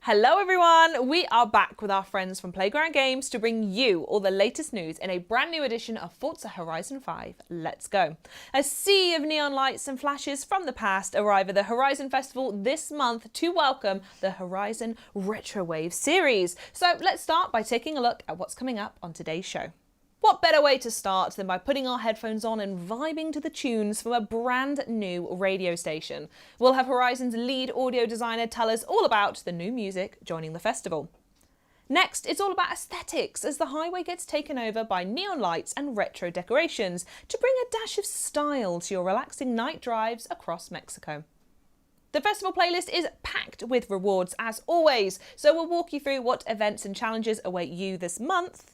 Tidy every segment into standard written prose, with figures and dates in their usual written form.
Hello everyone! We are back with our friends from Playground Games to bring you all the latest news in a brand new edition of Forza Horizon 5. Let's go! A sea of neon lights and flashes from the past arrive at the Horizon Festival this month to welcome the Horizon Retrowave series. So let's start by taking a look at what's coming up on today's show. What better way to start than by putting our headphones on and vibing to the tunes from a brand new radio station? We'll have Horizon's lead audio designer tell us all about the new music joining the festival. Next, it's all about aesthetics as the highway gets taken over by neon lights and retro decorations to bring a dash of style to your relaxing night drives across Mexico. The festival playlist is packed with rewards as always, so we'll walk you through what events and challenges await you this month.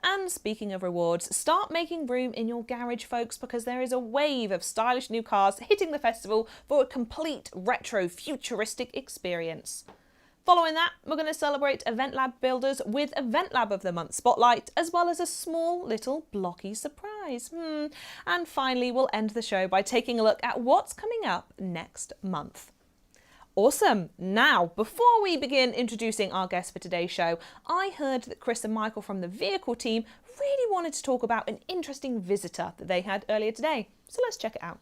And speaking of rewards, start making room in your garage, folks, because there is a wave of stylish new cars hitting the festival for a complete retro futuristic experience. Following that, we're going to celebrate Event Lab builders with Event Lab of the Month spotlight, as well as a small little blocky surprise. And finally, we'll end the show by taking a look at what's coming up next month. Awesome! Now, before we begin introducing our guests for today's show, I heard that Chris and Michael from the vehicle team really wanted to talk about an interesting visitor that they had earlier today. So let's check it out.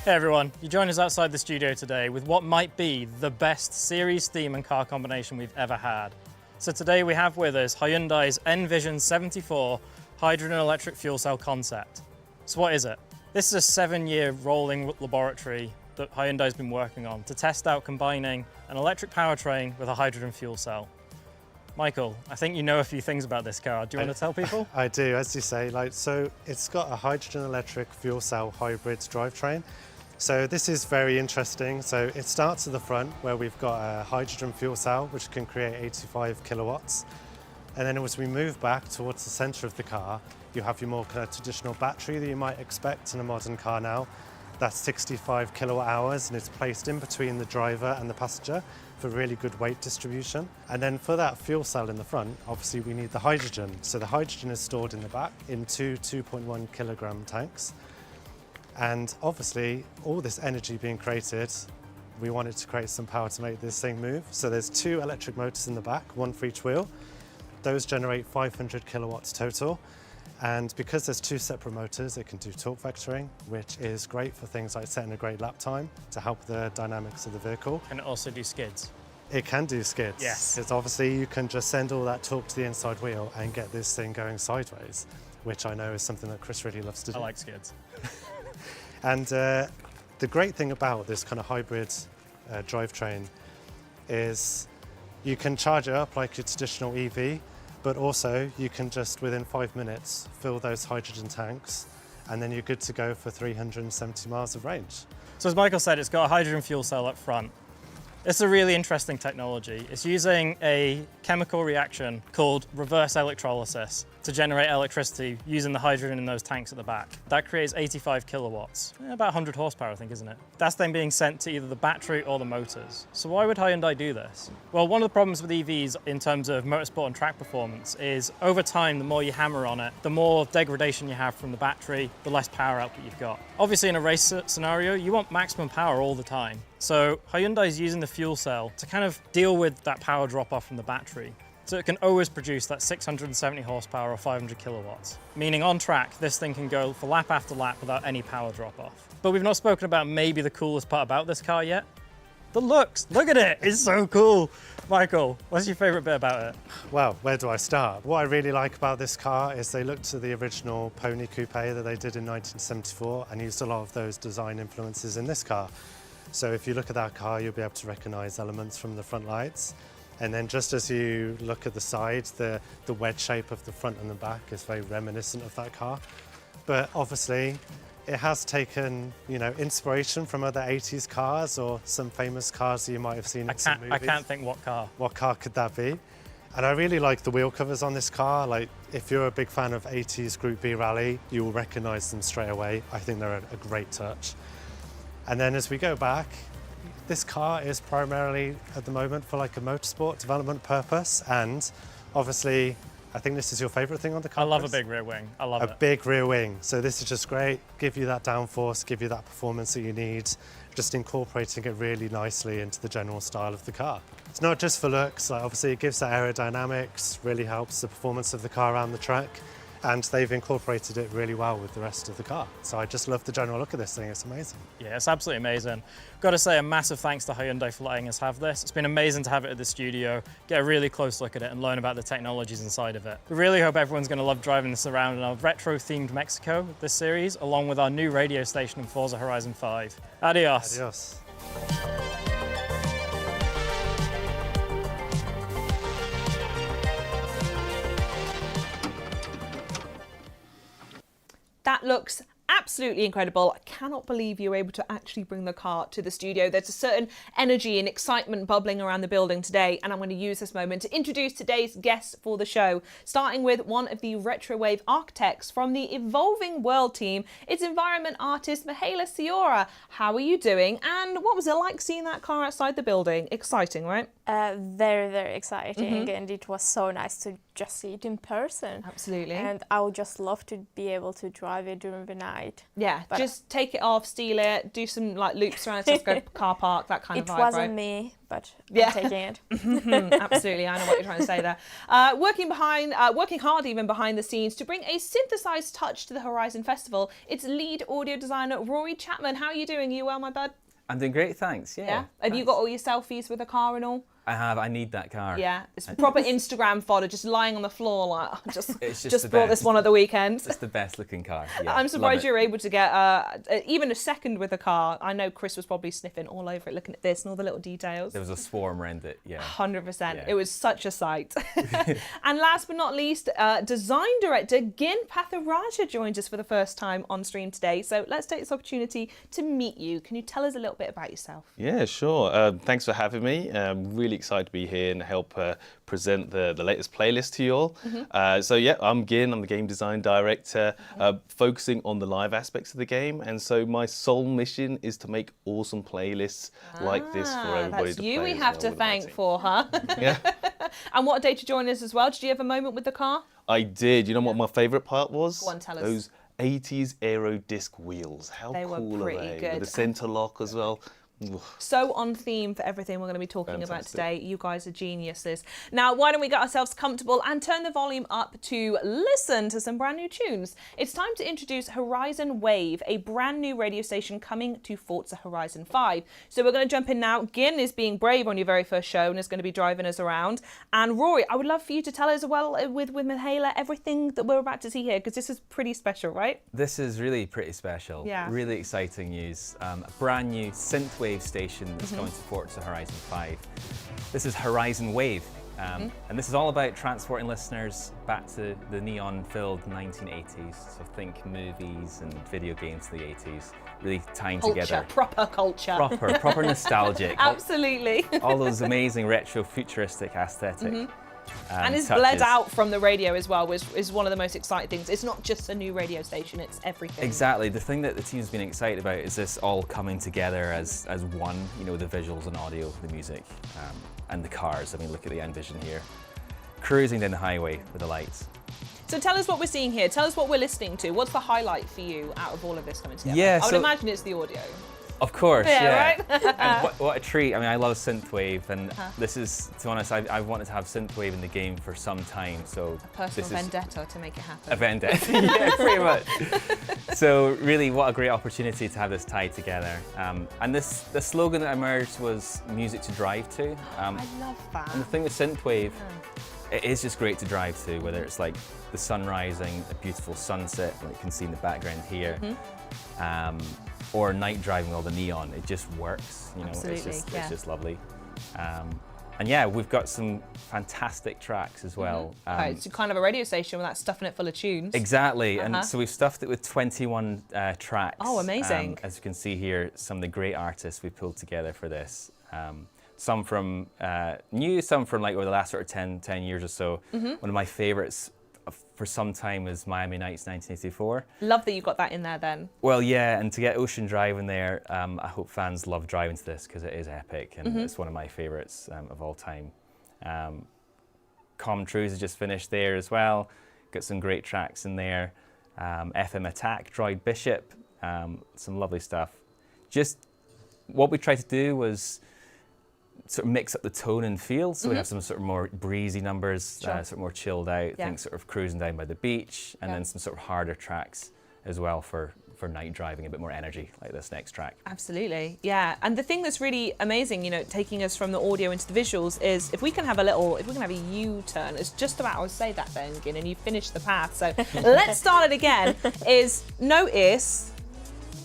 Hey everyone, you join us outside the studio today with what might be the best series theme and car combination we've ever had. So today we have with us Hyundai's Envision 74 hydrogen electric fuel cell concept. So what is it? This is a 7-year rolling laboratory that Hyundai's been working on to test out combining an electric powertrain with a hydrogen fuel cell. Michael, I think you know a few things about this car. Do you want to tell people? I do, as you say. So it's got a hydrogen electric fuel cell hybrid drivetrain. So this is very interesting. So it starts at the front where we've got a hydrogen fuel cell which can create 85 kilowatts. And then as we move back towards the center of the car, you have your more kind of traditional battery that you might expect in a modern car now. That's 65 kilowatt hours and it's placed in between the driver and the passenger for really good weight distribution. And then for that fuel cell in the front, obviously we need the hydrogen. So the hydrogen is stored in the back in two 2.1 kilogram tanks. And obviously, all this energy being created, we wanted to create some power to make this thing move. So there's 2 electric motors in the back, 1 for each wheel. Those generate 500 kilowatts total. And because there's 2 separate motors, it can do torque vectoring, which is great for things like setting a great lap time to help the dynamics of the vehicle. Can it also do skids? It can do skids. Yes. Because obviously you can just send all that torque to the inside wheel and get this thing going sideways, which I know is something that Chris really loves to do. I like skids. And the great thing about this kind of hybrid drivetrain is you can charge it up like your traditional EV, but also you can just within 5 minutes fill those hydrogen tanks and then you're good to go for 370 miles of range. So as Michael said, it's got a hydrogen fuel cell up front. It's a really interesting technology. It's using a chemical reaction called reverse electrolysis to generate electricity using the hydrogen in those tanks at the back. That creates 85 kilowatts, about 100 horsepower, I think, isn't it? That's then being sent to either the battery or the motors. So why would Hyundai do this? Well, one of the problems with EVs in terms of motorsport and track performance is over time, the more you hammer on it, the more degradation you have from the battery, the less power output you've got. Obviously, in a race scenario, you want maximum power all the time. So Hyundai is using the fuel cell to kind of deal with that power drop off from the battery. So it can always produce that 670 horsepower or 500 kilowatts. Meaning on track, this thing can go for lap after lap without any power drop off. But we've not spoken about maybe the coolest part about this car yet. The looks, look at it, it's so cool. Michael, what's your favorite bit about it? Well, where do I start? What I really like about this car is they looked to the original Pony Coupe that they did in 1974 and used a lot of those design influences in this car. So if you look at that car, you'll be able to recognize elements from the front lights. And then just as you look at the sides, the wedge shape of the front and the back is very reminiscent of that car. But obviously, it has taken, inspiration from other 80s cars or some famous cars that you might have seen in some movies. I can't think what car. What car could that be? And I really like the wheel covers on this car. Like, if you're a big fan of 80s Group B Rally, you will recognize them straight away. I think they're a great touch. And then as we go back, this car is primarily at the moment for like a motorsport development purpose, and obviously I think this is your favourite thing on the car. I love a Chris? big rear wing. I love it. A big rear wing. So this is just great. Give you that downforce, give you that performance that you need. Just incorporating it really nicely into the general style of the car. It's not just for looks. Like obviously, it gives that aerodynamics, really helps the performance of the car around the track. And they've incorporated it really well with the rest of the car. So I just love the general look of this thing, it's amazing. Yeah, it's absolutely amazing. Got to say a massive thanks to Hyundai for letting us have this. It's been amazing to have it at the studio, get a really close look at it and learn about the technologies inside of it. We really hope everyone's going to love driving this around in our retro-themed Mexico, this series, along with our new radio station in Forza Horizon 5. Adios. Adios. That looks absolutely incredible. I cannot believe you were able to actually bring the car to the studio. There's a certain energy and excitement bubbling around the building today, and I'm going to use this moment to introduce today's guests for the show, starting with one of the Retrowave architects from the Evolving World team. It's environment artist Mihaela Ciora. How are you doing, and what was it like seeing that car outside the building? Exciting, right? Very, very exciting, and it was so nice to just see it in person. Absolutely. And I would just love to be able to drive it during the night. Yeah, but just take it off, steal it, do some like loops around Tesco car park, that kind of vibe, It wasn't right? me, but Yeah. I'm taking it. Absolutely, I know what you're trying to say there. Working hard even behind the scenes to bring a synthesized touch to the Horizon Festival. It's lead audio designer Rory Chapman. How are you doing? You well, my bud? I'm doing great, thanks. Yeah. Have you got all your selfies with the car and all? I have. I need that car. Yeah, it's proper Instagram fodder, just lying on the floor like, It's just the brought best. this one at the weekend. It's the best looking car. Yeah, I'm love surprised it. you were able to get even a second with the car. I know Chris was probably sniffing all over it, looking at this and all the little details. There was a swarm around it. Yeah. 100%. Yeah. It was such a sight. And last but not least, design director Gin Patharaja joins us for the first time on stream today. So let's take this opportunity to meet you. Can you tell us a little bit about yourself? Yeah, sure. Thanks for having me. I'm really excited to be here and help present the latest playlist to you all. So yeah, I'm Gin, I'm the game design director, focusing on the live aspects of the game. And so my sole mission is to make awesome playlists like this for everybody That's to you play we as have well to with my thank team. for, huh? Yeah, And what a day to join us as well. Did you have a moment with the car? I did. You know what my favourite part was? Go on, tell us. Those 80s aero disc wheels. How They were cool pretty are they? good. With the centre lock as well. So on theme for everything we're going to be talking about Fantastic. today. You guys are geniuses. Now, why don't we get ourselves comfortable and turn the volume up to listen to some brand new tunes. It's time to introduce Horizon Wave, a brand new radio station coming to Forza Horizon 5. So we're going to jump in now. Gin is being brave on your very first show and is going to be driving us around. And Rory, I would love for you to tell us as well with Mihaela everything that we're about to see here, because this is pretty special, right? This is really pretty special. Yeah. Really exciting news. A brand new synthwave station that's going to Forza Horizon 5. This is Horizon Wave. And this is all about transporting listeners back to the neon-filled 1980s. So think movies and video games of the 80s, really tying together. Proper culture. Proper nostalgic. Absolutely. all those amazing retro futuristic aesthetic. And it's touches. bled out from the radio as well, which is one of the most exciting things. It's not just a new radio station, it's everything. Exactly. The thing that the team's been excited about is this all coming together as one, you know, the visuals and audio, the music, and the cars. I mean, look at the Envision here. Cruising down the highway with the lights. So tell us what we're seeing here. Tell us what we're listening to. What's the highlight for you out of all of this coming together? Yeah, I would so- imagine it's the audio. Of course, Yeah, yeah. right? And what a treat. I mean, I love synthwave, and this is, to be honest, I've wanted to have synthwave in the game for some time, so Personal this is vendetta to make it happen. a vendetta. Yeah, pretty much. So really, what a great opportunity to have this tied together. And the slogan that emerged was music to drive to. I love that. And the thing with synthwave, it is just great to drive to, whether it's like the sun rising, a beautiful sunset, like you can see in the background here, or night driving all the neon. It just works, you know. Absolutely, it's yeah. just lovely. And yeah, we've got some fantastic tracks as well. It's kind of a radio station with that stuffing it full of tunes. Exactly, and so we've stuffed it with 21 tracks. Oh, amazing. As you can see here, some of the great artists we pulled together for this. Some from new, some from like over the last sort of 10 years or so. One of my favorites for some time was Miami Nights 1984. Love that you got that in there then. Well, yeah, and to get Ocean Drive in there, I hope fans love driving to this because it is epic and it's one of my favorites of all time. Comtrues has just finished there as well. Got some great tracks in there. FM Attack, Droid Bishop, some lovely stuff. Just what we tried to do was sort of mix up the tone and feel. So we have some sort of more breezy numbers, sort of more chilled out, things sort of cruising down by the beach, and then some sort of harder tracks as well for night driving, a bit more energy, like this next track. Absolutely, yeah. And the thing that's really amazing, you know, taking us from the audio into the visuals, is if we can have a U-turn, it's just about, I would say that then, Gin, and you finish the path. So let's start it again, is notice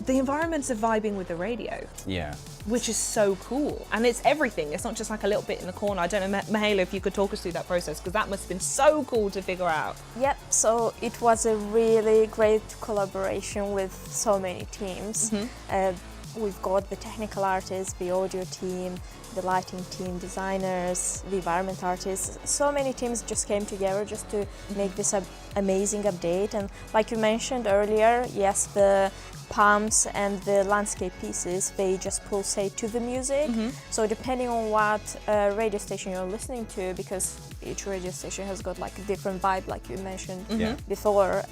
the environments are vibing with the radio. Yeah. Which is so cool. And it's everything. It's not just like a little bit in the corner. I don't know, Mahalo, if you could talk us through that process, because that must have been so cool to figure out. Yep, so it was a really great collaboration with so many teams. We've got the technical artists, the audio team, the lighting team, designers, the environment artists. So many teams just came together just to make this an amazing update. And like you mentioned earlier, yes, the palms and the landscape pieces, they just pulsate to the music. So depending on what radio station you're listening to, because each radio station has got like a different vibe, like you mentioned before,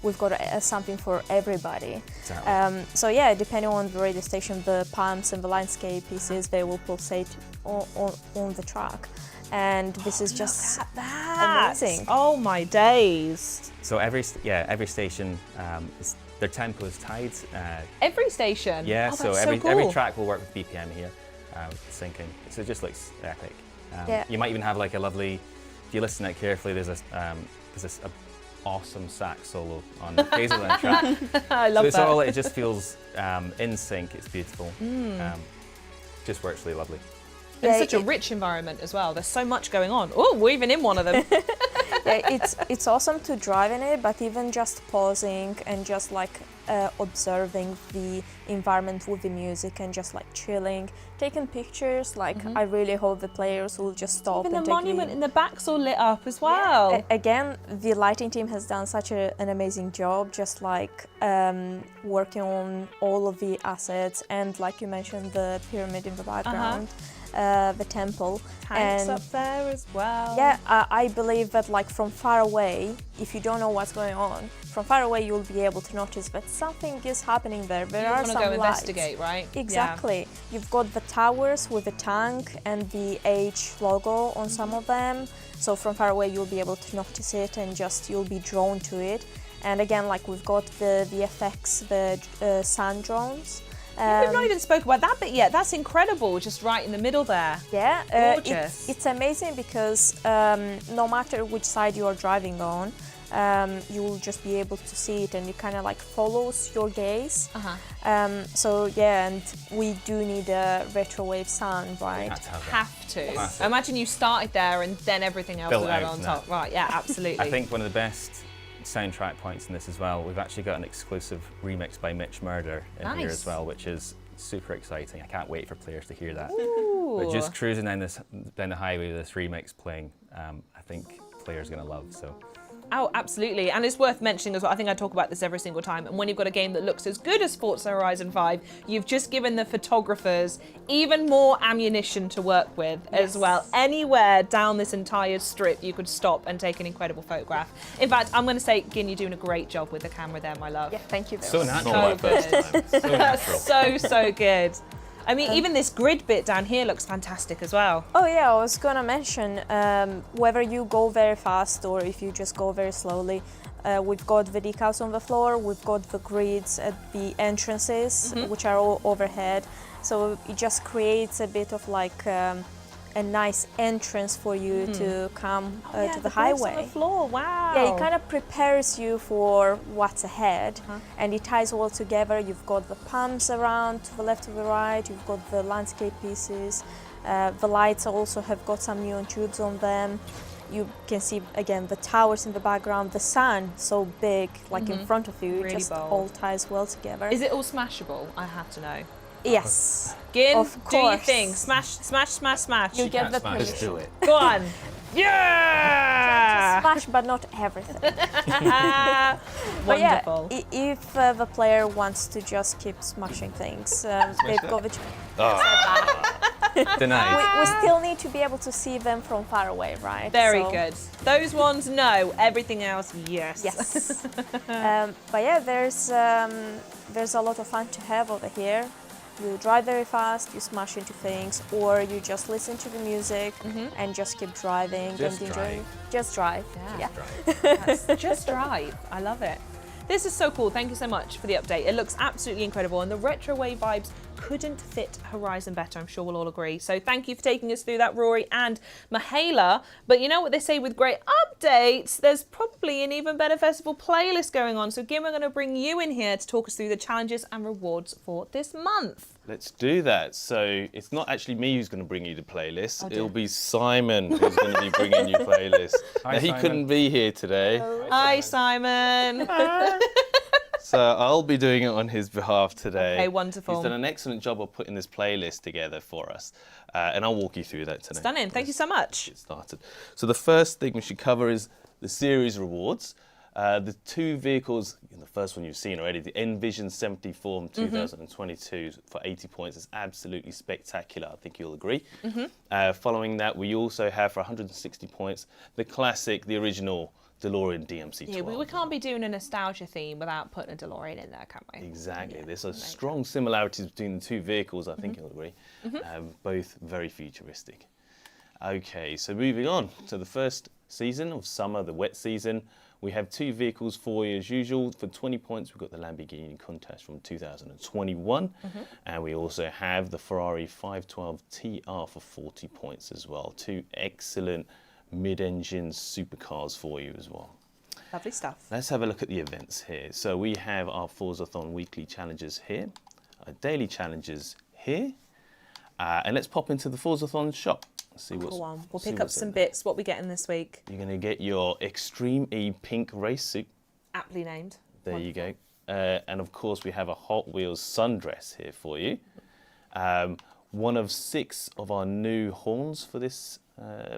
we've got something for everybody. Exactly. So yeah, depending on the radio station, the palms and the landscape pieces, they will pulsate on the track. And this is just amazing. Oh my days. So every station, their tempo is tied. Every station? Yeah, oh, so every track will work with BPM here, syncing. So it just looks epic. You might even have like a lovely, if you listen to it carefully, there's this awesome sax solo on the Hazelland track. I love that. It just feels in sync, it's beautiful. Just works really lovely. It's such a rich environment as well. There's so much going on. Oh, we're even in one of them. Yeah, it's awesome to drive in it, but even just pausing and just like observing the environment with the music and just like chilling, taking pictures. Like I really hope the players will just stop. Even and the monument in the back's all lit up as well. Yeah. Again, the lighting team has done such an amazing job, just like working on all of the assets, and like you mentioned, the pyramid in the background. The temple. Tanks up there as well. Yeah, I believe that like from far away, if you don't know what's going on, from far away you'll be able to notice that something is happening there. There are some lights. You want to go investigate, right? Exactly. Yeah. You've got the towers with the tank and the H logo on some of them. So from far away you'll be able to notice it and just you'll be drawn to it. And again, like we've got the VFX, the sun drones. We've not even spoke about that bit yet. That's incredible, just right in the middle there. Yeah, gorgeous. It's amazing because no matter which side you are driving on, you will just be able to see it, and it kind of like follows your gaze. So yeah, and we do need a retrowave sound, right? Have to. Imagine you started there and then everything else will go on top. Right, yeah, absolutely. I think one of the best soundtrack points in this as well, we've actually got an exclusive remix by Mitch Murder in here as well, which is super exciting. I can't wait for players to hear that. But just cruising down the highway with this remix playing, I think players are going to love. So. Oh, absolutely. And it's worth mentioning as well, I think I talk about this every single time, and when you've got a game that looks as good as Forza Horizon 5, you've just given the photographers even more ammunition to work with as well. Anywhere down this entire strip, you could stop and take an incredible photograph. In fact, I'm going to say, Gin, you're doing a great job with the camera there, my love. Yeah, thank you very much. So natural. Not my first time. So natural. So good. I mean, even this grid bit down here looks fantastic as well. Oh yeah, I was gonna mention, whether you go very fast or if you just go very slowly, we've got the decals on the floor, we've got the grids at the entrances, which are all overhead. So it just creates a bit of like a nice entrance for you to come to the highway. On the floor. Wow. Yeah, it kind of prepares you for what's ahead, and it ties all together. You've got the palms around to the left, to the right. You've got the landscape pieces. The lights also have got some neon tubes on them. You can see again the towers in the background. The sun so big, like in front of you. Really it just bold. all ties well together. Is it all smashable? I have to know. Yes. Gin, of course. do your thing. Smash, smash, smash, smash. You get the smash. permission. Let's do it. Go on. Yeah! Smash, but not everything. Wonderful. But yeah, if the player wants to just keep smashing things, they've got the Denied. We still need to be able to see them from far away, right? Very So- good. Those ones, no. Everything else, yes. Yes. But yeah, there's a lot of fun to have over here. You drive very fast, you smash into things, or you just listen to the music and just keep driving Just and drive. enjoying. Just drive. Yeah. Yeah. That's just drive. I love it. This is so cool. Thank you so much for the update. It looks absolutely incredible, and the Retrowave vibes couldn't fit Horizon better. I'm sure we'll all agree. So thank you for taking us through that, Rory and Mihaela. But you know what they say with great updates? There's probably an even better festival playlist going on. So Gim, we're going to bring you in here to talk us through the challenges and rewards for this month. Let's do that. So it's not actually me who's going to bring you the playlist. Oh, dear. It'll be Simon who's going to be bringing you playlist. Hi, Now, he Simon. couldn't be here today, Hi, Simon. so I'll be doing it on his behalf today. Okay, wonderful. He's done an excellent job of putting this playlist together for us, and I'll walk you through that today. Stunning. Thank you so much. Get started. So the first thing we should cover is the series rewards. The two vehicles, the first one you've seen already, the Envision 74 from 2022 for 80 points is absolutely spectacular, I think you'll agree. Following that, we also have for 160 points, the classic, the original DeLorean DMC-12. Yeah, we can't be doing a nostalgia theme without putting a DeLorean in there, can we? Exactly. There's a strong similarities between the two vehicles, I think you'll agree. Both very futuristic. Okay, so moving on to the first season of summer, the wet season. We have two vehicles for you as usual. For 20 points, we've got the Lamborghini Countach from 2021. And we also have the Ferrari 512 TR for 40 points as well. Two excellent mid-engine supercars for you as well. Lovely stuff. Let's have a look at the events here. So we have our Forzathon weekly challenges here, our daily challenges here. And let's pop into the Forzathon shop. See what's, Go on. We'll see pick up what's in some there. bits. What we getting this week? You're going to get your Extreme E pink race suit. Aptly named. There you go. And of course, we have a Hot Wheels sundress here for you. One of 6 of our new horns for this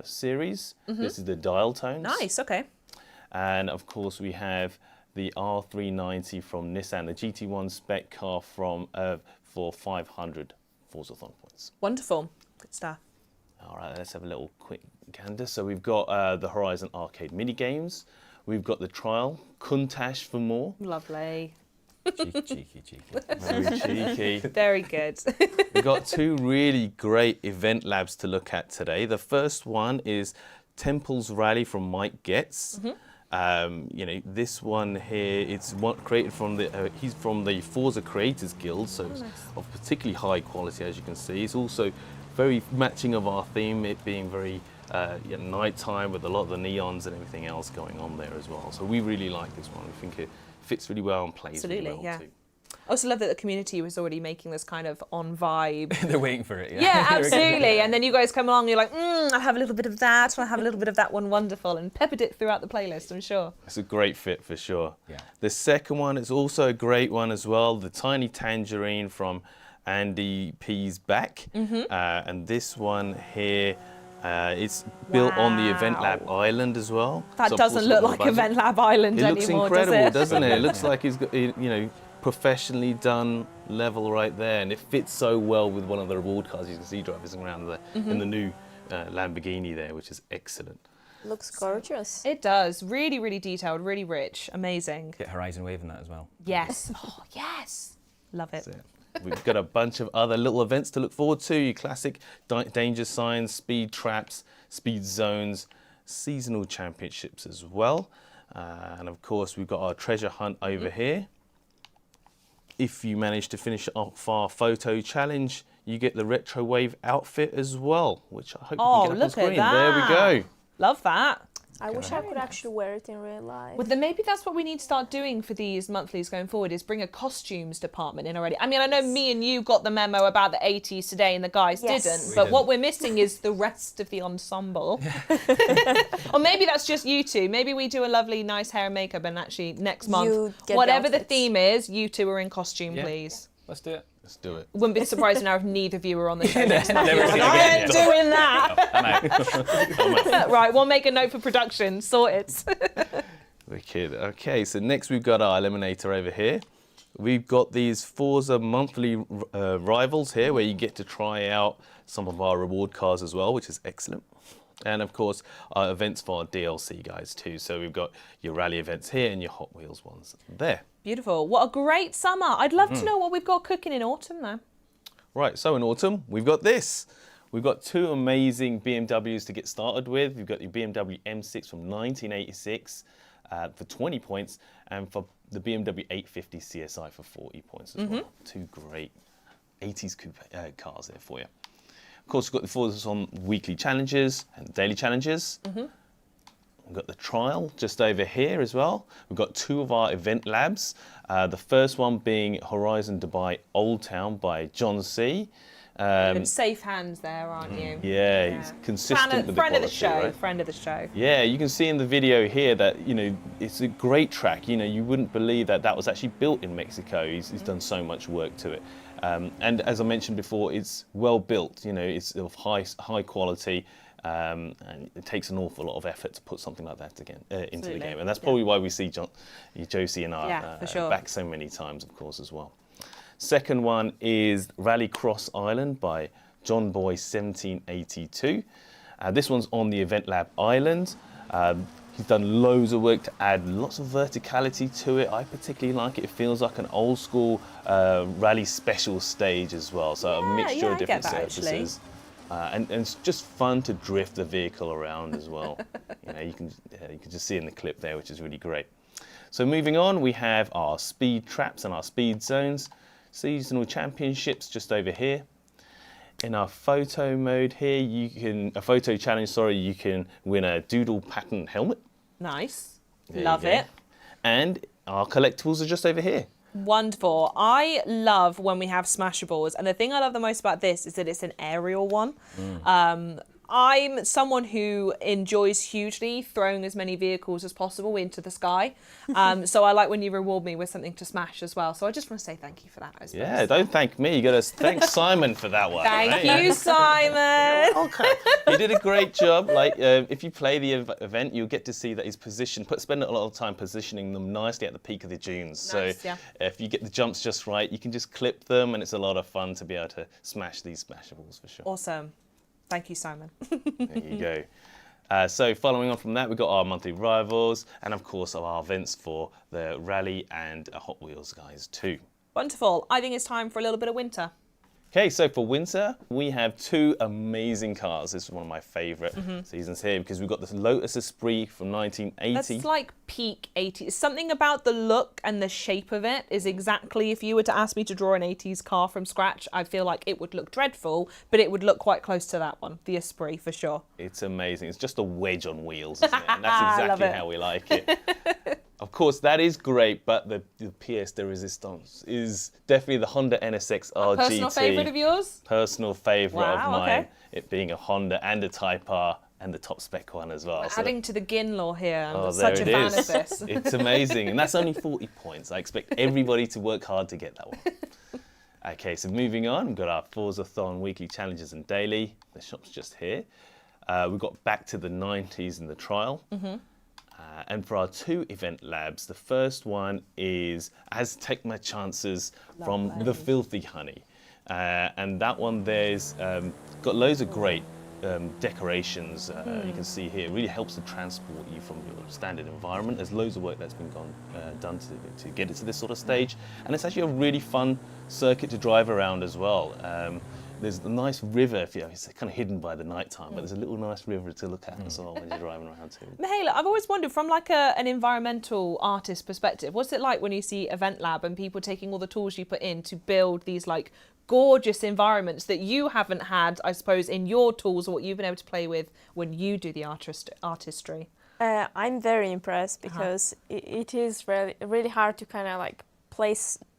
series. This is the dial tones. Nice. Okay. And of course, we have the R390 from Nissan, the GT1 spec car from for 500 Forzathon points. Wonderful. Good stuff. All right, let's have a little quick gander. So we've got the Horizon arcade mini games. We've got the trial, Countach for more. Lovely. Cheeky. Very cheeky. Very good. We've got 2 really great event labs to look at today. The first one is Temple's Rally from Mike Getz. This one here, it's one created from the, he's from the Forza Creators Guild, so it's of particularly high quality, as you can see. It's also very matching of our theme, it being very nighttime with a lot of the neons and everything else going on there as well. So we really like this one. We think it fits really well and plays Absolutely, really well yeah. too. I also love that the community was already making this kind of on vibe. They're waiting for it. Yeah, absolutely. And then you guys come along and you're like, I'll have a little bit of that, I'll have a little bit of that one, wonderful, and peppered it throughout the playlist, I'm sure. It's a great fit for sure. Yeah. The second one is also a great one as well, the Tiny Tangerine from Andy P's Back. And this one here, it's built on the Event Lab Island as well. That So of doesn't course look it's like got a budget. Event Lab Island It looks anymore, incredible, does it? doesn't it? It looks like he's got, professionally done level right there, and it fits so well with one of the reward cars. You can see driving around in the new Lamborghini there, which is excellent. Looks gorgeous. It does. Really, really detailed, really rich, amazing. Get Horizon Wave in that as well. Yes. Oh, yes. Love it. That's it. We've got a bunch of other little events to look forward to. Your classic danger signs, speed traps, speed zones, seasonal championships as well. And of course, we've got our treasure hunt over here. If you manage to finish off our photo challenge, you get the Retrowave outfit as well, which I hope we can get up on look screen. at that. There we go. Love that. I wish I could actually wear it in real life. Well, then maybe that's what we need to start doing for these monthlies going forward, is bring a costumes department in already. I mean, I know me and you got the memo about the 80s today and the guys Yes. didn't, We but didn't. what we're missing is the rest of the ensemble. Or maybe that's just you two. Maybe we do a lovely, nice hair and makeup, and actually next month, You get the whatever the outfits. theme is, you two are in costume, Yeah. please. Let's do it. Let's do it. Wouldn't be surprised now if neither of you were on the show next month. Never You're like, seen I again. ain't doing that. I'm out. Right, we'll make a note for production. Sort it. Wicked. Okay, so next we've got our eliminator over here. We've got these Forza monthly rivals here where you get to try out some of our reward cars as well, which is excellent. And of course, our events for our DLC guys too. So we've got your rally events here and your Hot Wheels ones there. Beautiful. What a great summer. I'd love to know what we've got cooking in autumn though. Right, so in autumn, we've got this. We've got two amazing BMWs to get started with. We've got the BMW M6 from 1986 for 20 points, and for the BMW 850 CSI for 40 points as well. Two great 80s coupe cars there for you. Of course, we've got the Forza on weekly challenges and daily challenges. We've got the trial just over here as well. We've got two of our event labs. The first one being Horizon Dubai Old Town by John C. You're in safe hands there, aren't you? Yeah, he's consistent with the quality, friend of the show, right? friend of the show. Yeah, you can see in the video here that, you know, it's a great track. You know, you wouldn't believe that that was actually built in Mexico. He's done so much work to it. And as I mentioned before, it's well built. You know, it's of high quality. And it takes an awful lot of effort to put something like that again into the game. And that's probably why we see Josie and I back so many times, of course, as well. Second one is Rally Cross Island by John Boy 1782. This one's on the Event Lab Island. He's done loads of work to add lots of verticality to it. I particularly like it. It feels like an old school rally special stage as well. So a mixture of different surfaces. And it's just fun to drift the vehicle around as well. You know, you can just see in the clip there, which is really great. So moving on, we have our speed traps and our speed zones. Seasonal championships just over here. In our photo mode here, a photo challenge, you can win a doodle pattern helmet. Nice. Love it. And our collectibles are just over here. Wonderful. I love when we have Smashables, and the thing I love the most about this is that it's an aerial one. I'm someone who enjoys hugely throwing as many vehicles as possible into the sky. So I like when you reward me with something to smash as well. So I just want to say thank you for that, I suppose. Yeah, don't thank me. You got to thank Simon for that one. Thank you, Simon. Okay. He did a great job. Like, if you play the event, you'll get to see that he's positioned, spend a lot of time positioning them nicely at the peak of the dunes. Nice, so if you get the jumps just right, you can just clip them, and it's a lot of fun to be able to smash these Smashables for sure. Awesome. Thank you, Simon. There you go. So following on from that, we've got our monthly rivals and, of course, our events for the rally and Hot Wheels guys too. Wonderful. I think it's time for a little bit of winter. Okay, so for winter, we have two amazing cars. This is one of my favourite seasons here because we've got this Lotus Esprit from 1980. That's like peak 80s. Something about the look and the shape of it is exactly, if you were to ask me to draw an 80s car from scratch, I feel like it would look dreadful, but it would look quite close to that one, the Esprit for sure. It's amazing. It's just a wedge on wheels, isn't it? And that's exactly how we like it. Of course, that is great, but the pièce de résistance is definitely the Honda NSX RGT. Personal favourite of yours? Personal favourite of mine. Okay. It being a Honda and a Type R and the top spec one as well. We're adding to the Gin law here. I'm Oh, such a fan of this. It's amazing. And that's only 40 points. I expect everybody to work hard to get that one. Okay, so moving on, we've got our Forza-thon weekly challenges and daily. The shop's just here. We've got back to the 90s in the trial. And for our two event labs, the first one is As Take My Chances from The Filthy Honey. And that one there's got loads of great decorations. You can see here, it really helps to transport you from your standard environment. There's loads of work that's been done to get it to this sort of stage. And it's actually a really fun circuit to drive around as well. There's a nice river, it's kind of hidden by the night time, but there's a little nice river to look at as well when you're driving around too. Mihaela, I've always wondered, from like an environmental artist perspective, what's it like when you see Event Lab and people taking all the tools you put in to build these like gorgeous environments that you haven't had, I suppose, in your tools or what you've been able to play with when you do the artistry? I'm very impressed because it is really hard to kind of like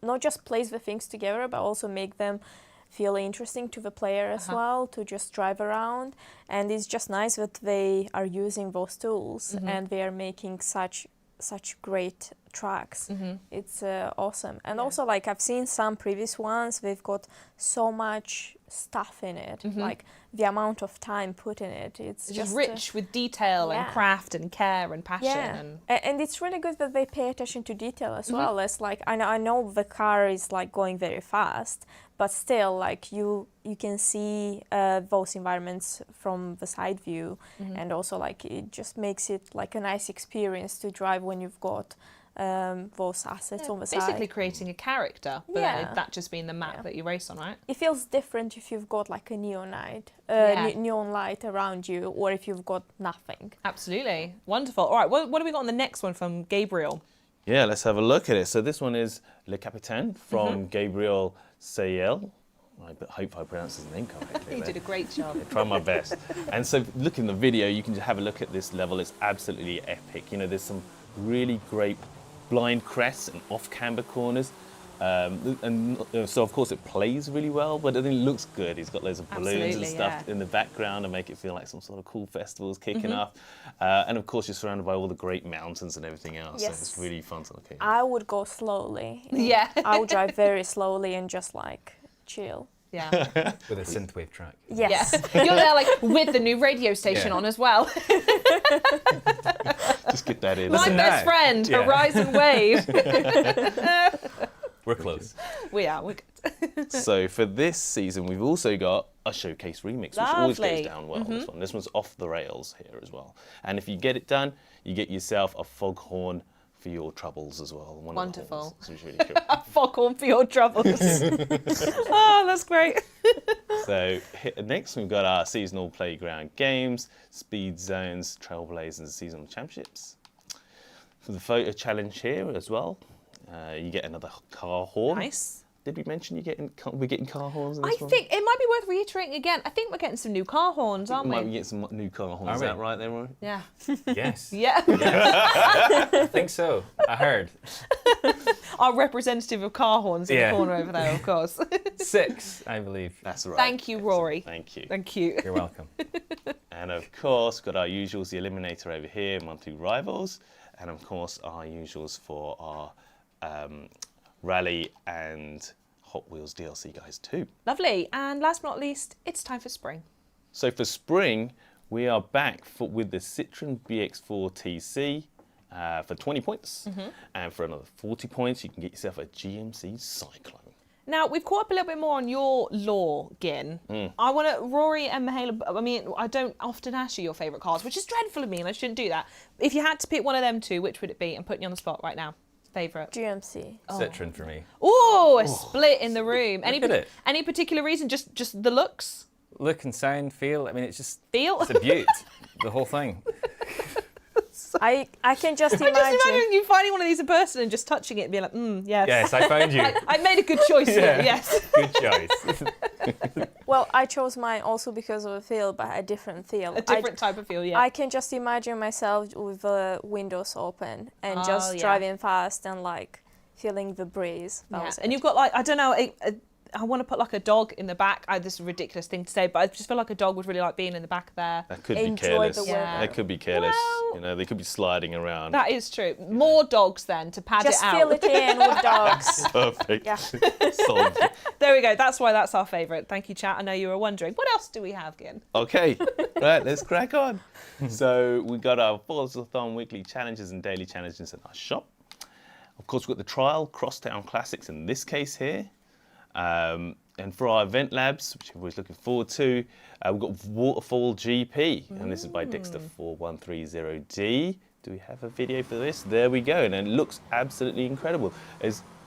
not just place the things together, but also make them feel interesting to the player as well, to just drive around. And it's just nice that they are using those tools and they are making such great tracks. It's awesome. And also, like, I've seen some previous ones, they've got so much stuff in it, like the amount of time put in it. It's just rich with detail and craft and care and passion. And it's really good that they pay attention to detail as well. It's like, I know the car is like going very fast, but still, like you can see those environments from the side view, and also like it just makes it like a nice experience to drive when you've got those assets on the side. Basically creating a character, but then that just being the map that you race on, right? It feels different if you've got like a neon light around you, or if you've got nothing. Absolutely. Wonderful. All right, what do we got on the next one from Gabriel? Yeah, let's have a look at it. So this one is Le Capitaine from Gabriel Sayel. I hope I pronounced his name correctly. You did a great job. I tried my best. And so look in the video, you can just have a look at this level. It's absolutely epic. You know, there's some really great blind crests and off-camber corners. So of course it plays really well, but I think it looks good. He's got loads of balloons and stuff in the background to make it feel like some sort of cool festivals kicking off. And of course you're surrounded by all the great mountains and everything else. Yes. So it's really fun to look at. I would go slowly. Yeah. I would drive very slowly and just like chill. Yeah. With a synthwave track. Yes. Yeah. You're there like with the new radio station on as well. Just get that in. My best friend, Horizon Wave. We're close. We are. We're good. So for this season, we've also got a showcase remix, which always goes down well. This one's off the rails here as well. And if you get it done, you get yourself a foghorn for your troubles as well. Wonderful. Which is really cool. A foghorn for your troubles. Oh, that's great. So next we've got our seasonal playground games, speed zones, trailblazers, seasonal championships. For the photo challenge here as well, you get another car horn. Nice. Did we mention we're getting car horns in this one? I think it might be worth reiterating again. I think we're getting some new car horns, aren't we? Might be getting some new car horns. Is that right there, Roy? Yeah. Yes. Yeah. I think so. I heard. Our representative of car horns in the corner over there, of course. 6, I believe. That's right. Thank you, Rory. Thank you. Thank you. You're welcome. And of course, got our usuals, the Eliminator over here, monthly rivals, and of course our usuals for our Rally and Hot Wheels DLC guys too. Lovely. And last but not least, it's time for spring. So for spring, we are back with the Citroen BX4 TC for 20 points. And for another 40 points, you can get yourself a GMC Cyclone. Now, we've caught up a little bit more on your lore, Gin. I want to, Rory and Mihaela, I mean, I don't often ask you your favourite cars, which is dreadful of me, and I shouldn't do that. If you had to pick one of them two, which would it be? I'm putting you on the spot right now. Favourite? GMC. Citroen for me. Oh, a split in the room. Look at it. Any particular reason? Just the looks? Look and sound, feel. I mean, it's just... Feel? It's a beaut. The whole thing. I can just imagine. I'm just imagining you finding one of these in person and just touching it and being like, yes. Yes, I found you. I made a good choice here, yes. Good choice. Well, I chose mine also because of a feel, but a different feel. A different type of feel, yeah. I can just imagine myself with the windows open and just driving fast and like feeling the breeze. And you've got like, I don't know, I want to put like a dog in the back. This is a ridiculous thing to say, but I just feel like a dog would really like being in the back there. That could be Enjoy careless. the weather. That could be careless. Well, you know, they could be sliding around. That is true. More dogs then to pad just it out. fill it in with dogs. Perfect. Yeah. Solved. There we go. That's why that's our favourite. Thank you, chat. I know you were wondering. What else do we have, Gin? Okay, right, let's crack on. So we got our Forza-thon weekly challenges and daily challenges in our shop. Of course, we've got the trial Crosstown Classics in this case here. And for our event labs, which we're always looking forward to, we've got Waterfall GP, and this is by Dexter4130D. Do we have a video for this? There we go, and it looks absolutely incredible.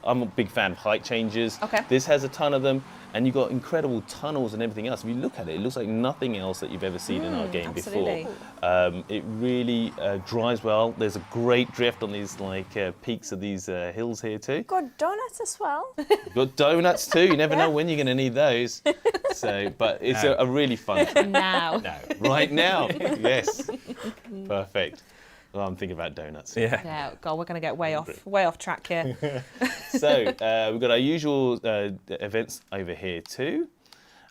I'm a big fan of height changes. Okay. This has a ton of them, and you've got incredible tunnels and everything else. If you look at it, it looks like nothing else that you've ever seen in our game absolutely. before. It really drives well. There's a great drift on these peaks of these hills here too. Got donuts as well. You've got donuts too. You never know when you're going to need those. So, but it's a really fun. Now. No. Right now, yes, perfect. Well, I'm thinking about donuts. Yeah. Yeah, God, we're going to get way off track here. So we've got our usual events over here too.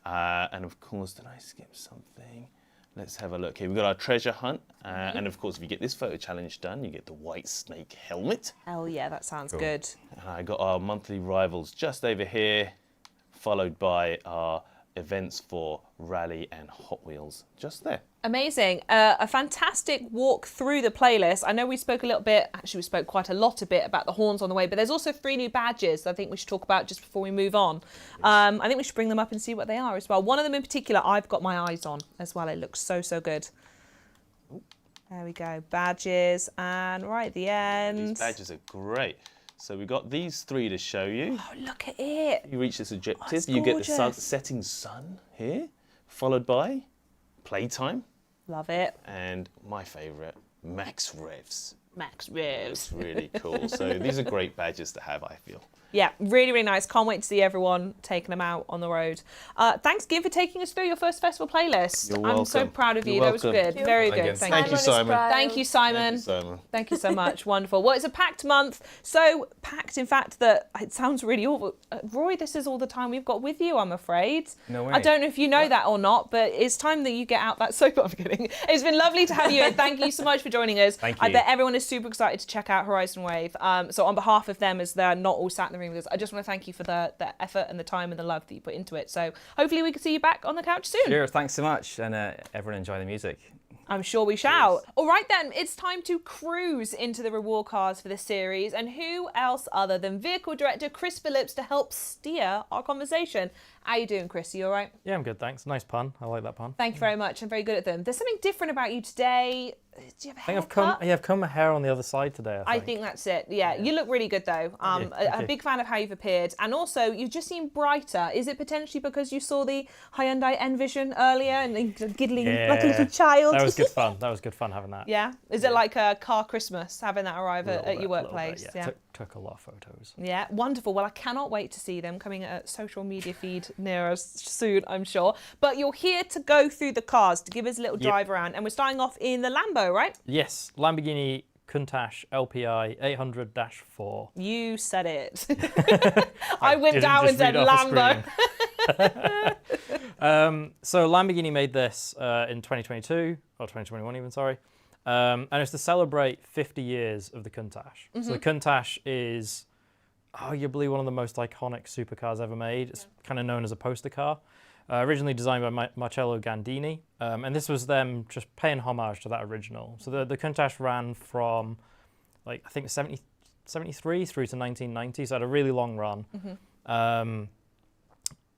And of course, did I skip something? Let's have a look here. We've got our treasure hunt. And of course, if you get this photo challenge done, you get the white snake helmet. Hell yeah, that sounds Cool. good. And I got our monthly rivals just over here, followed by our events for Rally and Hot Wheels just there. Amazing. A fantastic walk through the playlist. I know we spoke a little bit, actually we spoke quite a bit about the horns on the way, but there's also 3 new badges I think we should talk about just before we move on. I think we should bring them up and see what they are as well. One of them in particular I've got my eyes on as well. It looks so, so good. There we go. Badges, and right at the end. These badges are great. So we've got these 3 to show you. Oh, look at it. You reach this objective, Oh, you get the gorgeous. setting sun here, followed by playtime. Love it. And my favourite, max revs. Max Revs. It's really cool. So these are great badges to have, I feel. Yeah, really, really nice. Can't wait to see everyone taking them out on the road. Thanks, Gib, for taking us through your first festival playlist. You're I'm so welcome. proud of you. You're That was welcome. good. Very good. Again, Thank you, Simon. Thank you, Simon. Thank you, Simon. Thank you so much. Wonderful. Well, it's a packed month. So packed, in fact, that it sounds really awful. Roy, this is all the time we've got with you, I'm afraid. No way. I don't know if you know that or not, but it's time that you get out that soap. I'm kidding. It's been lovely to have you in. Thank you so much for joining us. Thank I you. bet everyone is super excited to check out Horizon Wave. So on behalf of them, as they're not all sat in the room with us, I just want to thank you for the effort and the time and the love that you put into it. So hopefully we can see you back on the couch soon. Sure, thanks so much, and everyone enjoy the music. I'm sure we shall. All right then, it's time to cruise into the reward cards for this series, and who else other than vehicle director Chris Phillips to help steer our conversation. How you doing, Chris? Are you all right? Yeah, I'm good, thanks. Nice pun. I like that pun. Thank you very much. I'm very good at them. There's something different about you today. Do you have a I think haircut? I've come my hair on the other side today. I think that's it. Yeah, you look really good though. Thank A you. big fan of how you've appeared, and also you just seem brighter. Is it potentially because you saw the Hyundai Envision earlier and giggling like a little child? That was good fun. That was good fun having that. Yeah. Is it like a car Christmas having that arrive A little at bit, your a little workplace? bit, yeah. Took a lot of photos. Yeah, wonderful. Well, I cannot wait to see them coming at a social media feed near us soon, I'm sure. But you're here to go through the cars, to give us a little drive around. And we're starting off in the Lambo, right? Yes, Lamborghini Countach LPI 800-4. You said it. I went didn't down and just said read off the Lambo. So Lamborghini made this in 2022, or 2021 even, sorry. And it's to celebrate 50 years of the Countach. So the Countach is arguably one of the most iconic supercars ever made. It's kind of known as a poster car. Originally designed by Marcello Gandini. And this was them just paying homage to that original. So the Countach ran from, like, I think 73 through to 1990, so it had a really long run.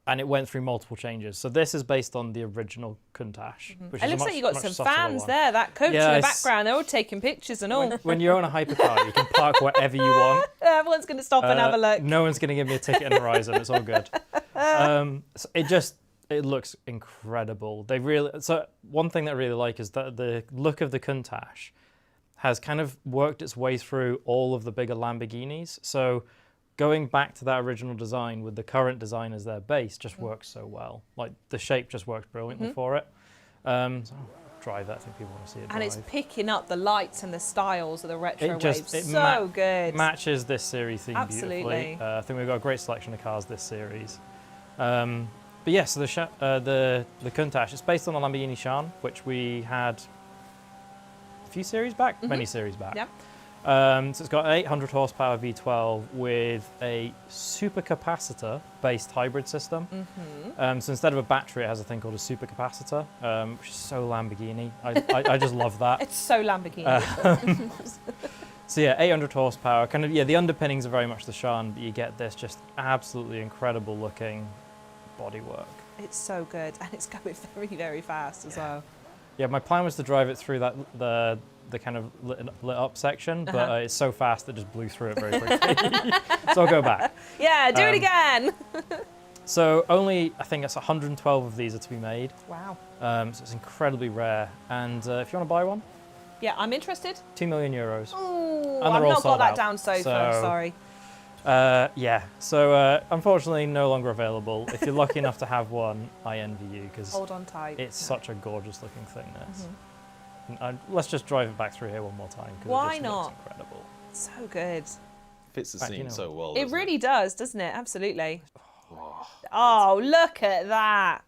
And it went through multiple changes. So this is based on the original Countach. Which It is looks a like you got much some subtler fans one. there. That coach Yeah, in the it's- background, they're all taking pictures and all. When you own a hypercar, you can park wherever you want. Everyone's going to stop and have a look. No one's going to give me a ticket in Horizon. It's all good. So it looks incredible. So one thing that I really like is that the look of the Countach has kind of worked its way through all of the bigger Lamborghinis. So going back to that original design with the current design as their base just works so well. Like the shape just works brilliantly for it. So I'll drive that. I think people want to see it drive. And it's picking up the lights and the styles of the retro waves. It So good. matches this series theme Absolutely. beautifully. I think we've got a great selection of cars this series. But yes, the Countach, it's based on the Lamborghini Sian, which we had a few series back, many series back. Yep. So it's got an 800 horsepower V12 with a supercapacitor-based hybrid system. So instead of a battery, it has a thing called a supercapacitor, which is so Lamborghini. I just love that. It's so Lamborghini. So yeah, 800 horsepower. Kind of, yeah, the underpinnings are very much the Sian, but you get this just absolutely incredible looking bodywork. It's so good, and it's going very, very fast as well. Yeah, my plan was to drive it through the kind of lit up section, but it's so fast it just blew through it very quickly. So I'll go back. Yeah, do it again. So only, I think it's 112 of these are to be made. Wow. So it's incredibly rare. And if you want to buy one, Yeah, I'm interested. 2 million euros. Ooh, And I've they're all not got sold that out. down so So- far, sorry. Yeah, so unfortunately no longer available. If you're lucky enough to have one, I envy you because Hold on tight. it's such a gorgeous looking thing, this. Let's just drive it back through here one more time because Why it just not? looks incredible. So good. Fits the Fact, scene you know, so well. It doesn't really does, doesn't it? Absolutely. Oh, look at that.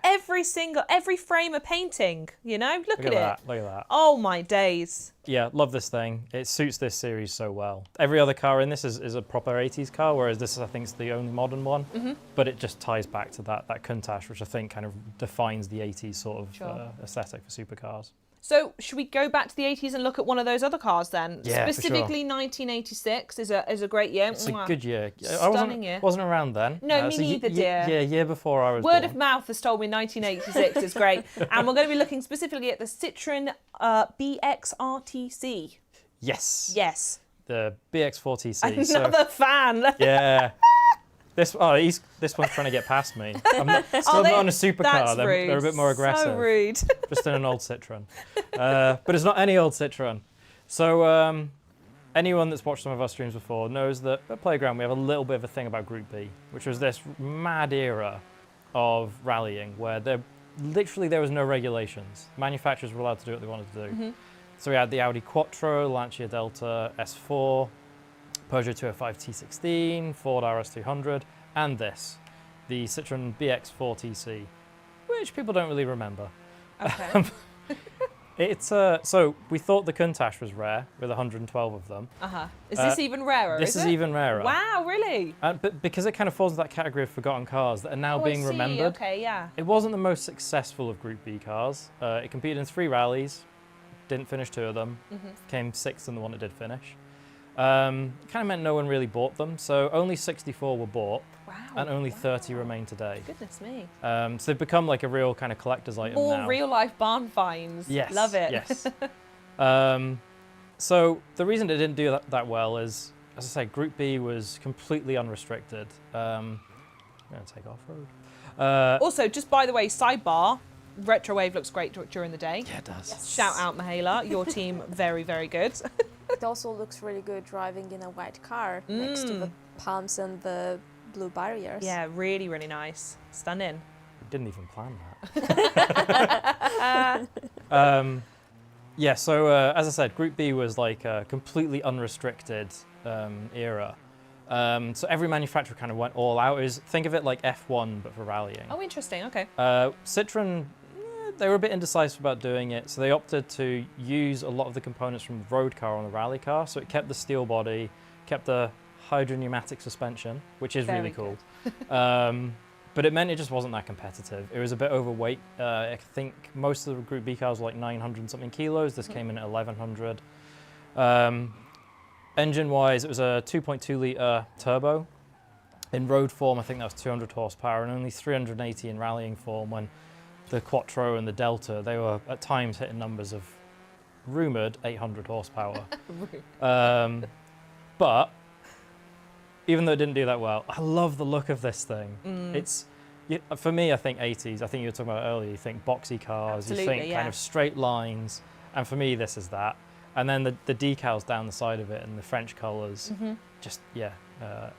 every frame a painting, you know? Look at that. it. Look at that. Oh my days. Yeah, love this thing. It suits this series so well. Every other car in this is a proper 80s car, whereas this, I think, is the only modern one. But it just ties back to that Countach, which I think kind of defines the 80s sort of aesthetic for supercars. So should we go back to the 80s and look at one of those other cars then? Yeah, Specifically, 1986 is a great year. It's a good year. Stunning year. I wasn't around then. No, me neither, dear. Yeah, year before I was Word born. of mouth has told me 1986 is great. And we're going to be looking specifically at the Citroen BX-RTC. Yes. Yes. The BX-4TC. Another fan. Yeah. This one's trying to get past me. I'm not on a supercar. They're a bit more aggressive. So rude. Just in an old Citroen. But it's not any old Citroen. So anyone that's watched some of our streams before knows that at Playground we have a little bit of a thing about Group B, which was this mad era of rallying where there was no regulations. Manufacturers were allowed to do what they wanted to do. So we had the Audi Quattro, Lancia Delta S4, Peugeot 205 T16, Ford RS200, and this, the Citroen BX-4TC, which people don't really remember. Okay. So we thought the Countach was rare, with 112 of them. Is this even rarer? This is even rarer. Wow, really? But because it kind of falls into that category of forgotten cars that are now being remembered. Okay, yeah. It wasn't the most successful of Group B cars. It competed in 3 rallies, didn't finish 2 of them, came 6th in the one it did finish. Kind of meant no one really bought them, so only 64 were bought, and only 30 remain today. Goodness me. So they've become like a real kind of collector's item now. More real-life barn finds. Yes. Love it. Yes. So the reason it didn't do that well is, as I say, Group B was completely unrestricted. I'm going to take off-road. Also, just by the way, sidebar, Retrowave looks great during the day. Yeah, it does. Yes. Shout out, Mihaela. Your team, very, very good. It also looks really good driving in a white car next to the palms and the blue barriers. Yeah, really, really nice. Stunning. Didn't even plan that. Yeah, so as I said, Group B was like a completely unrestricted era. So every manufacturer kind of went all out. Think of it like F1, but for rallying. Oh, interesting. Okay. Citroen, they were a bit indecisive about doing it, so they opted to use a lot of the components from the road car on the rally car. So it kept the steel body, kept the hydropneumatic suspension, which is really cool. But it meant it just wasn't that competitive. It was a bit overweight. I think most of the Group B cars were like 900 something kilos. This came in at 1100. Engine-wise, it was a 2.2 litre turbo. In road form, I think that was 200 horsepower, and only 380 in rallying form, when the Quattro and the Delta, they were at times hitting numbers of rumoured 800 horsepower. But even though it didn't do that well, I love the look of this thing. It's, for me, I think 80s, I think you were talking about earlier, you think boxy cars, you think kind of straight lines, and for me this is that. And then the decals down the side of it and the French colours, just,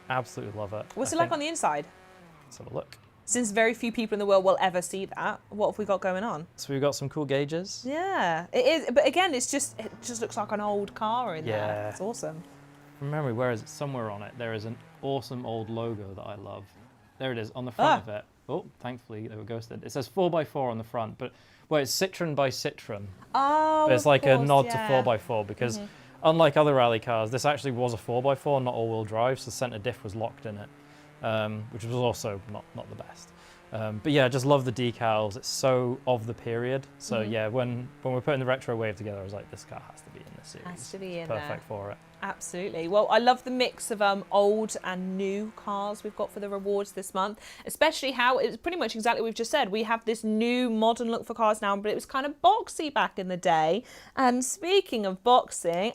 absolutely love it. What's it like on the inside? Let's have a look. Since very few people in the world will ever see that, what have we got going on? So we've got some cool gauges. Yeah, it is. But again, it just looks like an old car in there. It's awesome. From memory, where is it? Somewhere on it, there is an awesome old logo that I love. There it is, on the front of it. Oh, thankfully they were ghosted. It says 4x4 on the front, but it's Citroen by Citroen. Oh, but it's like a nod to 4x4 because unlike other rally cars, this actually was a 4x4, not all-wheel drive, so the centre diff was locked in it, which was also not the best. But yeah, I just love the decals. It's so of the period. So yeah, when we're putting the Retrowave together, I was like, this car has to be in this series. Has to be in Perfect for it. Absolutely. Well, I love the mix of old and new cars we've got for the rewards this month, especially how it's pretty much exactly what we've just said. We have this new modern look for cars now, but it was kind of boxy back in the day. And speaking of boxing,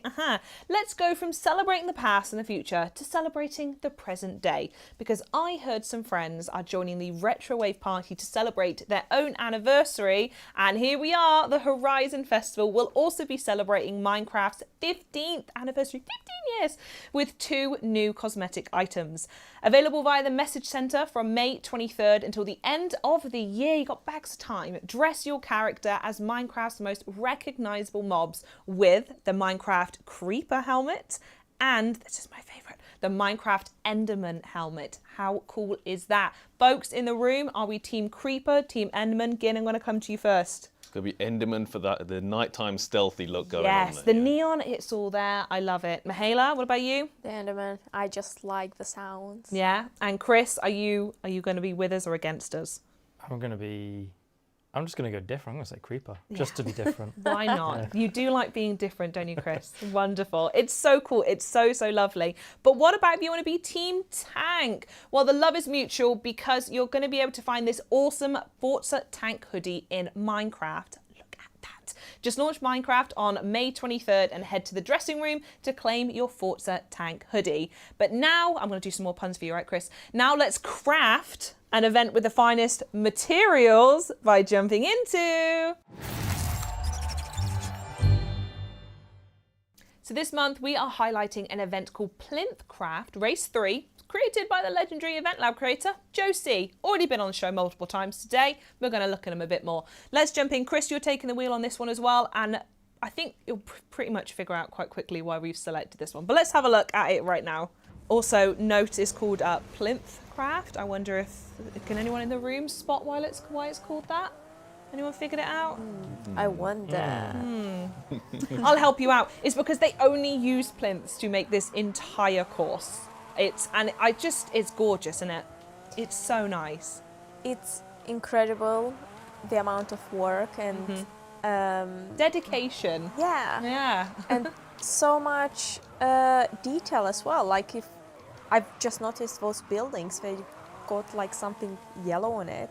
let's go from celebrating the past and the future to celebrating the present day, because I heard some friends are joining the Retrowave party to celebrate their own anniversary. And here we are, the Horizon Festival will also be celebrating Minecraft's 15th anniversary. 15 years, with 2 new cosmetic items. Available via the message centre from May 23rd until the end of the year. You got bags of time. Dress your character as Minecraft's most recognisable mobs with the Minecraft Creeper helmet and, this is my favourite, the Minecraft Enderman helmet. How cool is that? Folks in the room, are we Team Creeper, Team Enderman? Gin, I'm going to come to you first. It's going to be Enderman for the nighttime stealthy look going on Yes, there. the neon, it's all there. I love it. Mihaela, what about you? The Enderman. I just like the sounds. Yeah. And Chris, are you going to be with us or against us? I'm just going to go different. I'm going to say Creeper, just to be different. Why not? You do like being different, don't you, Chris? Wonderful. It's so cool. It's so, so lovely. But what about if you want to be Team Tank? Well, the love is mutual because you're going to be able to find this awesome Forza Tank hoodie in Minecraft. Look at that. Just launch Minecraft on May 23rd and head to the dressing room to claim your Forza Tank hoodie. But now, I'm going to do some more puns for you, right, Chris? Now let's craft an event with the finest materials by jumping into... So this month we are highlighting an event called Plinth Craft Race 3, created by the legendary Event Lab creator, Josie. Already been on the show multiple times today. We're going to look at him a bit more. Let's jump in. Chris, you're taking the wheel on this one as well, and I think you'll pretty much figure out quite quickly why we've selected this one. But let's have a look at it right now. Also, note is called Plinth Craft. I wonder if, can anyone in the room spot why it's called that? Anyone figured it out? I wonder. I'll help you out. It's because they only used plinths to make this entire course. It's gorgeous, isn't it? It's so nice. It's incredible, the amount of work and Dedication. yeah, Yeah. and so much detail as well. Like if I've just noticed those buildings, they got like something yellow on it,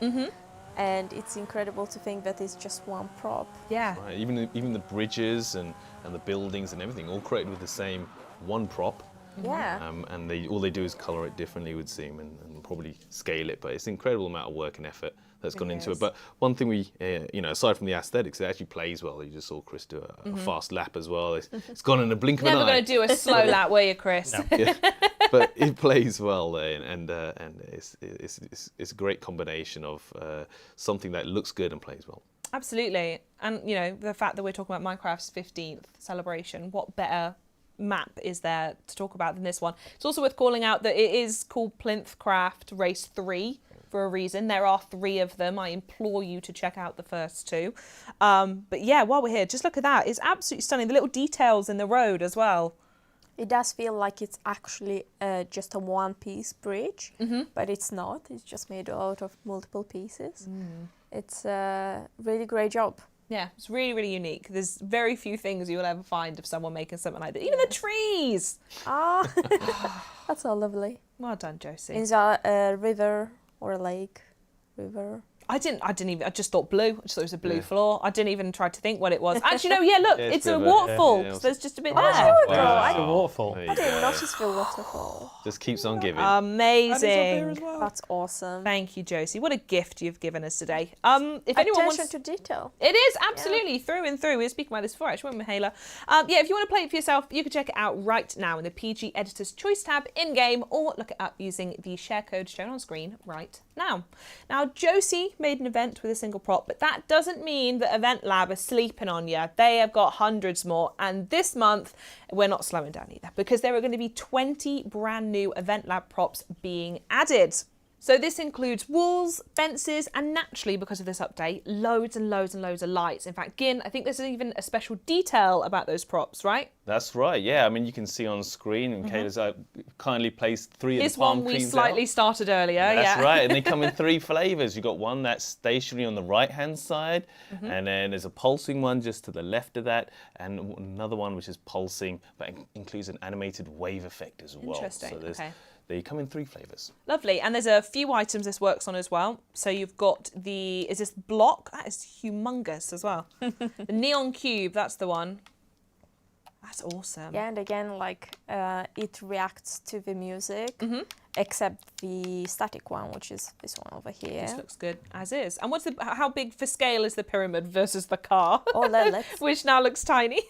and it's incredible to think that it's just one prop. Yeah. Right, even the bridges and the buildings and everything, all created with the same one prop. Yeah. And all they do is colour it differently, it would seem, and probably scale it. But it's an incredible amount of work and effort that's gone into it. But one thing we, aside from the aesthetics, it actually plays well. You just saw Chris do a fast lap as well. It's gone in a blink of an eye. Never going to do a slow lap, were you, Chris? No. Yeah. But it plays well, and it's a great combination of something that looks good and plays well. Absolutely. And, the fact that we're talking about Minecraft's 15th celebration, what better map is there to talk about than this one? It's also worth calling out that it is called Plinth Craft Race 3 for a reason. There are 3 of them. I implore you to check out the first 2. But yeah, while we're here, just look at that. It's absolutely stunning. The little details in the road as well. It does feel like it's actually just a one-piece bridge, but it's not. It's just made out of multiple pieces. It's a really great job. Yeah, it's really, really unique. There's very few things you will ever find of someone making something like that. Even the trees! Ah, that's all lovely. Well done, Josie. Is that a river or a lake? River. I just thought blue. I just thought it was a blue floor. I didn't even try to think what it was. Actually, no, look, Yeah, it's it's a river. waterfall. Yeah, There's just a bit Oh, there. there we go. It's a waterfall. There you I didn't go. notice the waterfall. Just keeps on giving. Amazing. That's awesome. Thank you, Josie. What a gift you've given us today. If anyone Attention wants to detail. It is, absolutely, through and through. We were speaking about this before, actually, with Mihaela. If you want to play it for yourself, you can check it out right now in the PG Editor's Choice tab in-game, or look it up using the share code shown on screen right now. Now, Josie made an event with a single prop, but that doesn't mean that Event Lab are sleeping on you. They have got hundreds more, and this month, we're not slowing down either, because there are going to be 20 brand new Event Lab props being added. So this includes walls, fences, and naturally, because of this update, loads and loads and loads of lights. In fact, Gin, I think there's even a special detail about those props, right? That's right, yeah. I mean, you can see on screen, and Kayla's kindly placed 3 of This the palm one we trees slightly out. started earlier, That's yeah. right, and they come in 3 flavours. You've got one that's stationary on the right-hand side, and then there's a pulsing one just to the left of that, and another one which is pulsing, but includes an animated wave effect as well. Interesting, So okay. They come in 3 flavours. Lovely, and there's a few items this works on as well. So you've got is this block? That is humongous as well. The neon cube, that's the one. That's awesome. Yeah, and again, it reacts to the music, except the static one, which is this one over here. This looks good as is. And how big for scale is the pyramid versus the car? Oh, let's Which now looks tiny.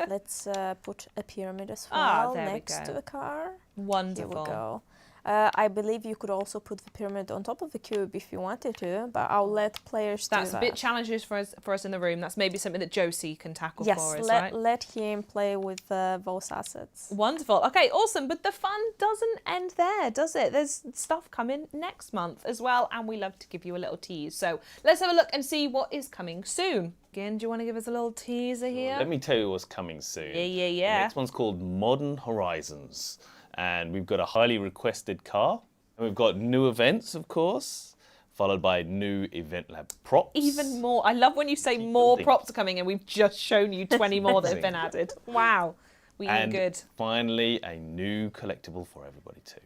let's put a pyramid as well there we next go. to the car. Wonderful. Here we go. I believe you could also put the pyramid on top of the cube if you wanted to, but I'll let players do that. That's a bit challenges for us in the room. That's maybe something that Josie can tackle for us, right? Let him play with those assets. Wonderful. Okay, awesome. But the fun doesn't end there, does it? There's stuff coming next month as well, and we love to give you a little tease. So let's have a look and see what is coming soon. Again, do you want to give us a little teaser here? Let me tell you what's coming soon. Yeah. The next one's called Modern Horizons. And we've got a highly requested car. And we've got new events, of course, followed by new Event Lab props. Even more. I love when you say more props are coming and we've just shown you 20 more that have been added. Wow. We eat good. Finally, a new collectible for everybody too.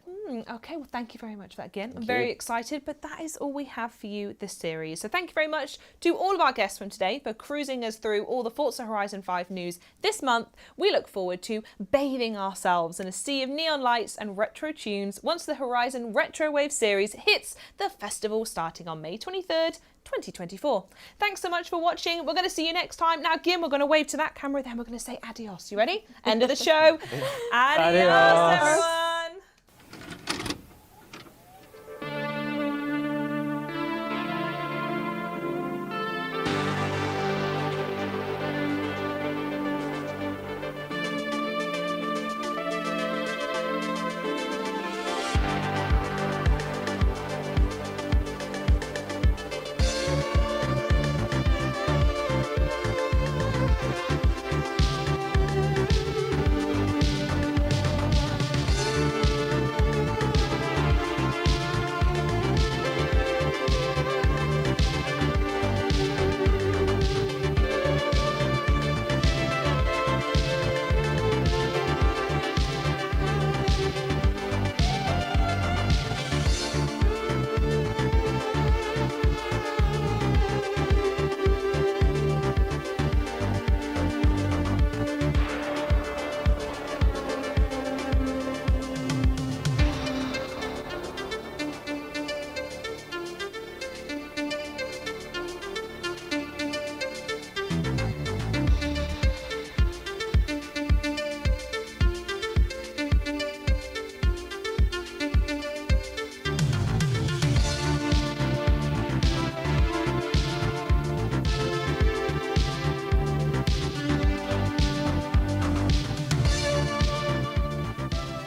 Okay, well, thank you very much for that again. I'm very excited, but that is all we have for you this series. So thank you very much to all of our guests from today for cruising us through all the Forza Horizon 5 news this month. We look forward to bathing ourselves in a sea of neon lights and retro tunes once the Horizon Retrowave series hits the festival starting on May 23rd, 2024. Thanks so much for watching. We're going to see you next time. Now, again, we're going to wave to that camera, then we're going to say adios. You ready? End of the show. Adios, everyone.